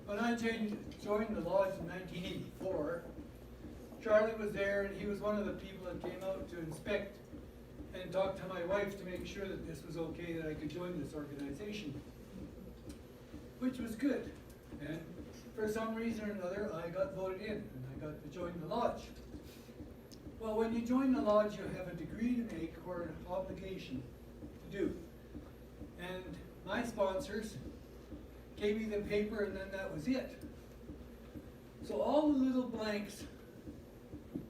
When I joined the lodge in 1984, Charlie was there, and he was one of the people that came out to inspect and talk to my wife to make sure that this was okay, that I could join this organization, which was good. And for some reason or another, I got voted in, and I got to join the lodge. Well, when you join the lodge, you have a degree to make or an obligation to do. And my sponsors gave me the paper, and then that was it. So all the little blanks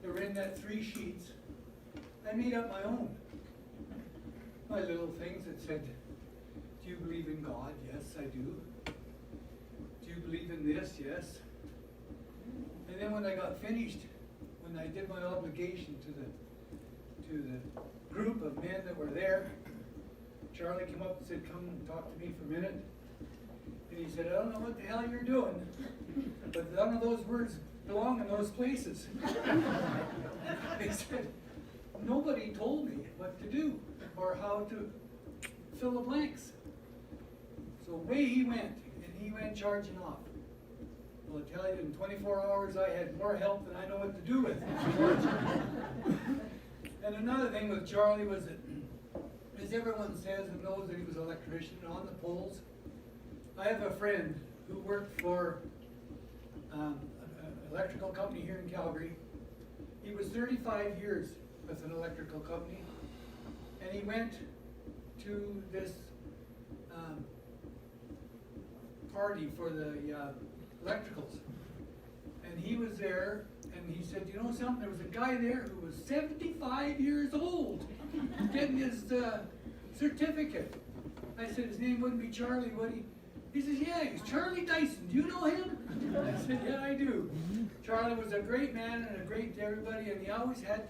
that were in that 3 sheets, I made up my own. My little things that said, do you believe in God? Yes, I do. Do you believe in this? Yes. And then when I got finished, when I did my obligation to the group of men that were there, Charlie came up and said, come and talk to me for a minute. And he said, I don't know what the hell you're doing, but none of those words belong in those places. He said, nobody told me what to do or how to fill the blanks. So away he went, and he went charging off. Well, I tell you, in 24 hours I had more help than I know what to do with. And another thing with Charlie was that, as everyone says and knows, that he was an electrician on the poles. I have a friend who worked for an electrical company here in Calgary. He was 35 years with an electrical company, and he went to this party for the electricals. And he was there, and he said, you know something, there was a guy there who was 75 years old getting his certificate. I said, his name wouldn't be Charlie, would he? He says, yeah, he's Charlie Dyson. Do you know him? I said, yeah, I do. Charlie was a great man and a great to everybody, and he always had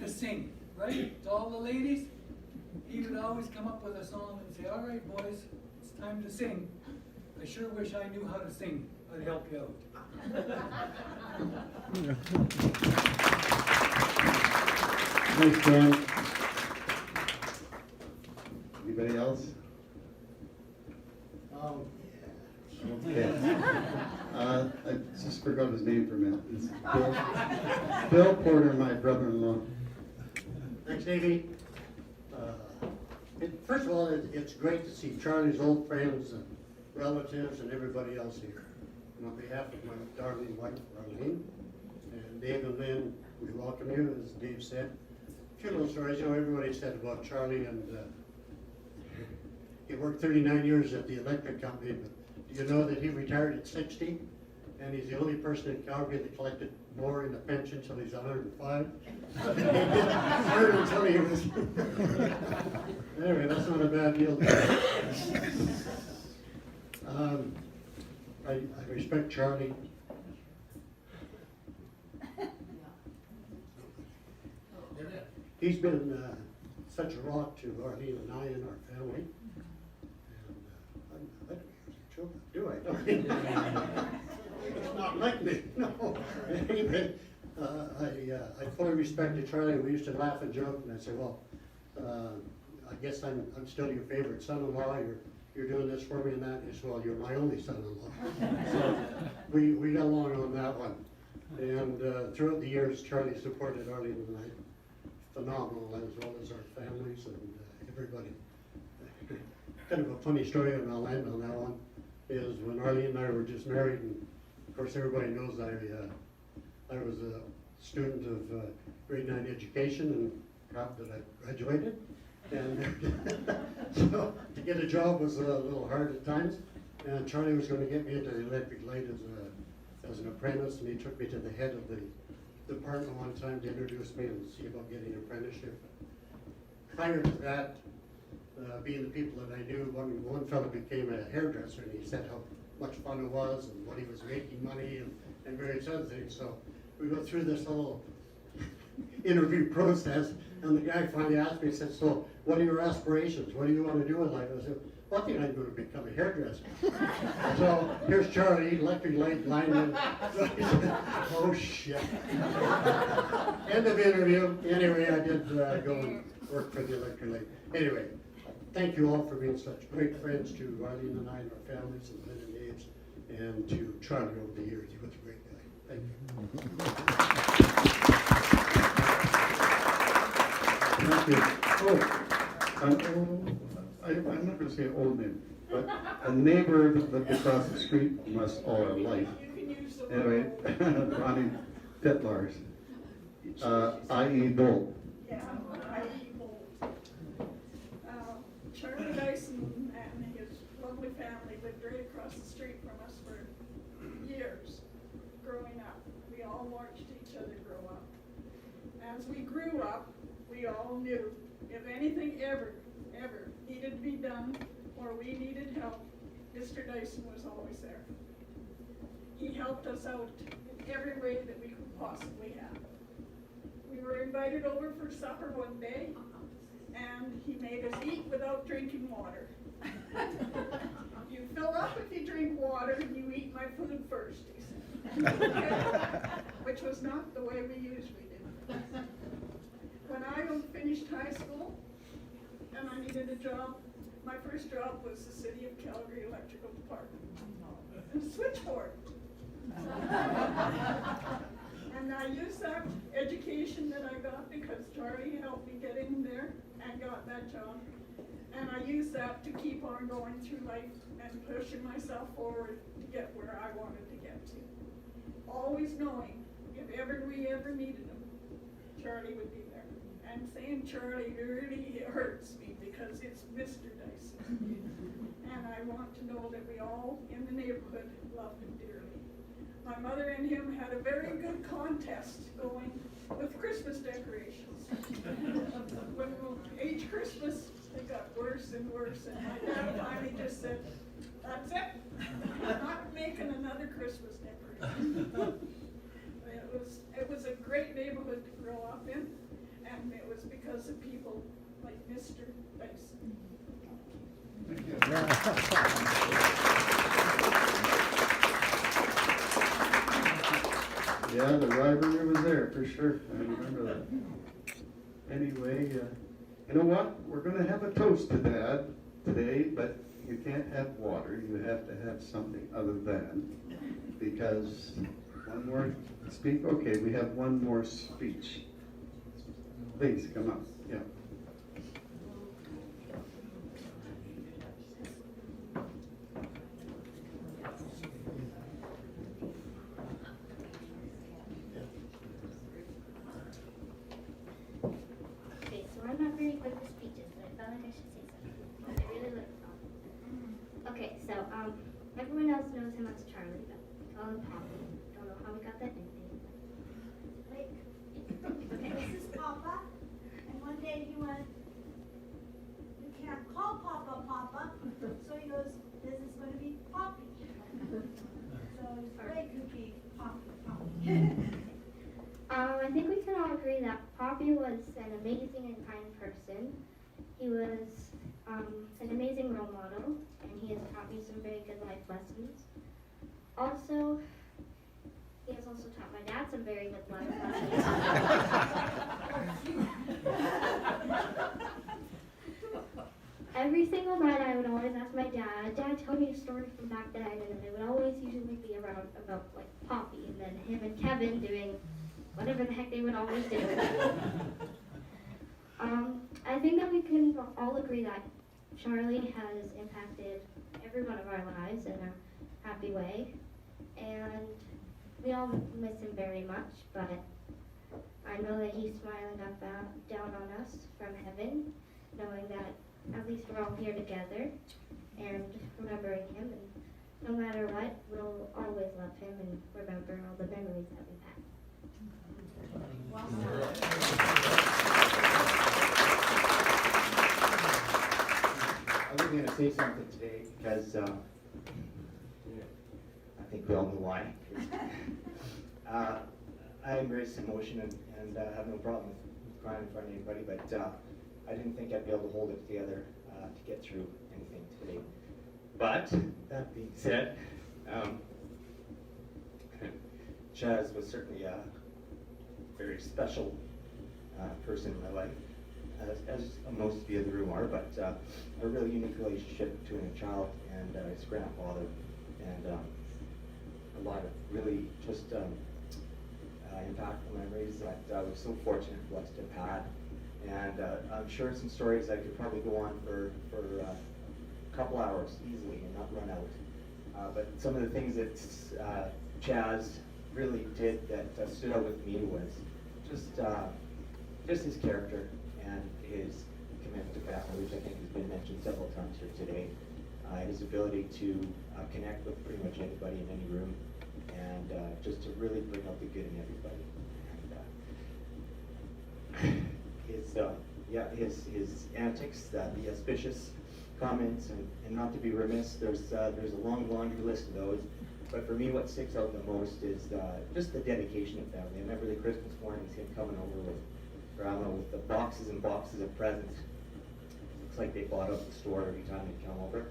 to sing, right? To all the ladies, he would always come up with a song and say, all right, boys, it's time to sing. I sure wish I knew how to sing. I'd help you out. Thanks, Dan. Anybody else? Okay. I just forgot his name for a minute. It's Bill Porter, my brother-in-law. Thanks, Davey. First of all, it's great to see Charlie's old friends and relatives and everybody else here. And on behalf of my darling wife, Arlene, and Dave and Lynn, we welcome you, as Dave said. A few little stories, you know, everybody said about Charlie, and he worked 39 years at the electric company, but do you know that he retired at 60? And he's the only person in Calgary that collected more in a pension until he's 105. He didn't earn until he was... Anyway, that's not a bad deal. I respect Charlie. He's been such a rock to Arlene and I and our family. And do I? It's not like me, no. Anyway, I fully respected Charlie. We used to laugh and joke, and I said, well, I guess I'm still your favorite son-in-law. You're doing this for me and that. He said, well, you're my only son-in-law. So we got along on that one. And throughout the years, Charlie supported Arlene and I phenomenal, as well as our families and everybody. Kind of a funny story, and I'll end on that one, is when Arlene and I were just married, and of course everybody knows I was a student of grade 9 education, and proud that I graduated. And so to get a job was a little hard at times, and Charlie was going to get me into the electric light as an apprentice, and he took me to the head of the department one time to introduce me and see about getting an apprenticeship. Prior to that, being the people that I knew, one fellow became a hairdresser, and he said how much fun it was and what he was making money and various other things. So we go through this whole interview process, and the guy finally asked me, he said, so what are your aspirations? What do you want to do in life? I said, well, I think I'm going to become a hairdresser. So here's Charlie, electric light lineman. Oh, shit. End of interview. Anyway, I did go and work for the electric light. Anyway, thank you all for being such great friends to Arlene and I and our families and Lynn and Dave's, and to Charlie over the years. He was a great guy. Thank you. Thank you. I'm not gonna say an old name, but a neighbor that lived across the street from us all our life. Anyway, Ronnie Pitlars, i.e. Bolt. Yeah, i.e. Bolt. Charlie Dyson and his lovely family lived right across the street from us for years, growing up. We all watched each other grow up. As we grew up, we all knew if anything ever needed to be done or we needed help, Mr. Dyson was always there. He helped us out in every way that we could possibly have. We were invited over for supper one day, and he made us eat without drinking water. You fill up if you drink water, and you eat my food first, he said. Which was not the way we usually did. When I finished high school, and I needed a job, my first job was the City of Calgary Electrical Department. Switchboard. And I used that education that I got because Charlie helped me get in there and got that job. And I used that to keep on going through life and pushing myself forward to get where I wanted to get to. Always knowing if we ever needed him, Charlie would be there. And saying Charlie really hurts me because it's Mr. Dyson. And I want to know that we all in the neighborhood loved him dearly. My mother and him had a very good contest going with Christmas decorations. When each Christmas, they got worse and worse, and my dad finally just said, "That's it, I'm not making another Christmas decoration." It was a great neighborhood to grow up in, and it was because of people like Mr. Dyson. Thank you. Yeah, the rivalry was there for sure. I remember that. Anyway, you know what? We're going to have a toast to Dad today, but you can't have water. You have to have something other than, because one more speak. Okay, we have one more speech. Please come up. Yeah. Okay, so I'm not very good with speeches, but I felt like I should say something. I really like them. Okay, so everyone else knows him as Charlie, but we call him Poppy. Don't know how we got that nickname. Like, Okay. this is Papa, and one day he went, "You can't call Papa Papa," so he goes, "This is going to be Poppy." So he's very kooky, Poppy, Poppy. I think we can all agree that Poppy was an amazing and kind person. He was an amazing role model, and he has taught me some very good life lessons. Also, he has also taught my dad some very good life lessons. Every single night I would always ask my dad, "Dad, tell me a story from back then," and it would always usually be around about like Poppy, and then him and Kevin doing whatever the heck they would always do. I think that we can all agree that Charlie has impacted every one of our lives in a happy way, and we all miss him very much, but I know that he's smiling up down on us from heaven, knowing that at least we're all here together and remembering him, and no matter what, we'll always love him and remember all the memories that we've had. I was going to say something today because I think we all know why. I embrace emotion and have no problem with crying in front of anybody, but I didn't think I'd be able to hold it together to get through anything today. But that being said, Chaz was certainly a very special person in my life. as most of you in the room are, but a really unique relationship between a child and his grandfather, and a lot of really just impactful memories that I was so fortunate and blessed to have had. And I'm sure some stories I could probably go on for a couple hours easily and not run out. But some of the things that Chaz really did that stood out with me was just his character and his commitment to family, which I think has been mentioned several times here today. His ability to connect with pretty much anybody in any room, and just to really bring out the good in everybody. And his antics, the auspicious comments, and not to be remiss, there's a long laundry list of those. But for me, what sticks out the most is just the dedication of family. I remember the Christmas mornings, him coming over with Grandma with the boxes and boxes of presents. Looks like they bought out the store every time they come over.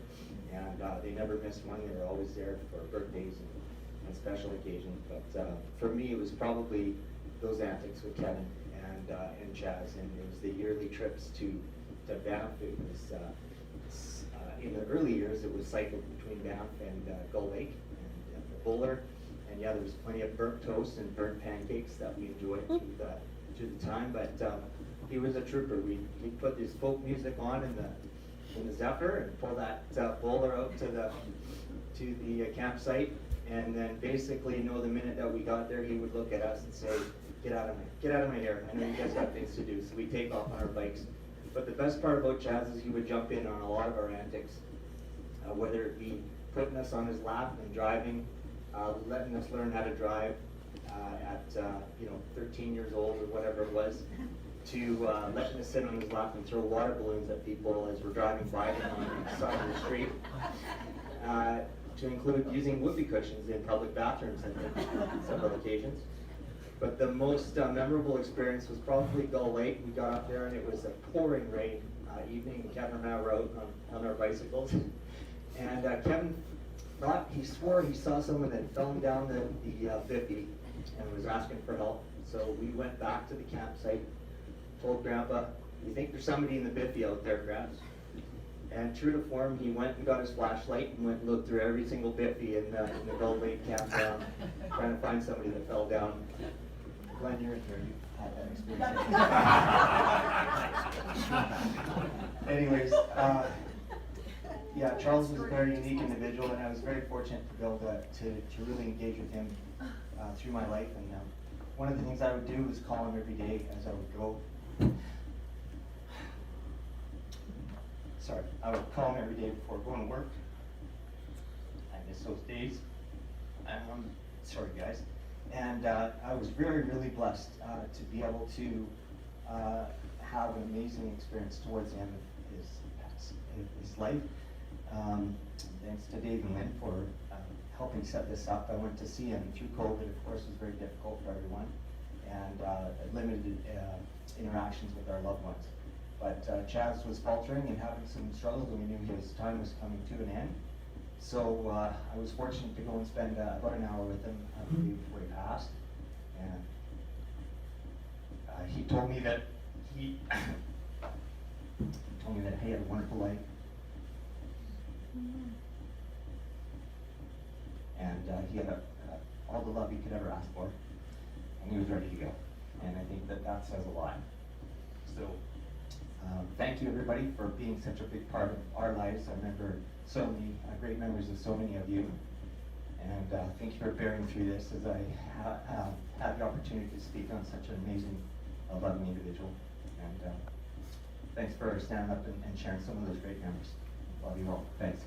And they never missed one. They were always there for birthdays and special occasions. But for me, it was probably those antics with Kevin and Chaz. And it was the yearly trips to Banff. It was, in the early years, it was cycled between Banff and Gull Lake and Buller. And yeah, there was plenty of burnt toast and burnt pancakes that we enjoyed through the time. But he was a trooper. We'd put his folk music on in the Zephyr and pull that bowler out to the campsite, and then basically the minute that we got there, he would look at us and say, get out of my hair, I know you guys got things to do. So we'd take off on our bikes. But the best part about Chaz is he would jump in on a lot of our antics, whether it be putting us on his lap and driving, letting us learn how to drive at 13 years old or whatever it was, to letting us sit on his lap and throw water balloons at people as we're driving by them on the side of the street, to include using whoopee cushions in public bathrooms on several occasions. But the most memorable experience was probably Gull Lake. We got up there and it was a pouring rain evening, and Kevin and I were out on our bicycles. And Kevin he swore he saw someone that fell down the Biffy and was asking for help. So we went back to the campsite, told Grandpa, "We think there's somebody in the Biffy out there, Gramps." And true to form, he went and got his flashlight and went and looked through every single Biffy in the Gull Lake campground, trying to find somebody that fell down. Glenn, you're in here. You had that experience. Anyways, yeah, Charles was a very unique individual, and I was very fortunate to be able to really engage with him through my life. And one of the things I would do was call him every day as I would go. Sorry, I would call him every day before going to work. I miss those days. Sorry, guys. And I was very, really blessed to be able to have an amazing experience towards the end of his life. Thanks to Dave and Lynn for helping set this up. I went to see him through COVID. Of course, it was very difficult for everyone, and limited interactions with our loved ones. But Chaz was faltering and having some struggles, and we knew his time was coming to an end. So I was fortunate to go and spend about an hour with him the day before he passed. And he told me that he had a wonderful life. And he had all the love he could ever ask for, and he was ready to go. And I think that says a lot. So thank you, everybody, for being such a big part of our lives. I remember so many great memories of so many of you, and thank you for bearing through this as I had the opportunity to speak on such an amazing, loving individual. And thanks for standing up and sharing some of those great memories. Love you all. Thanks.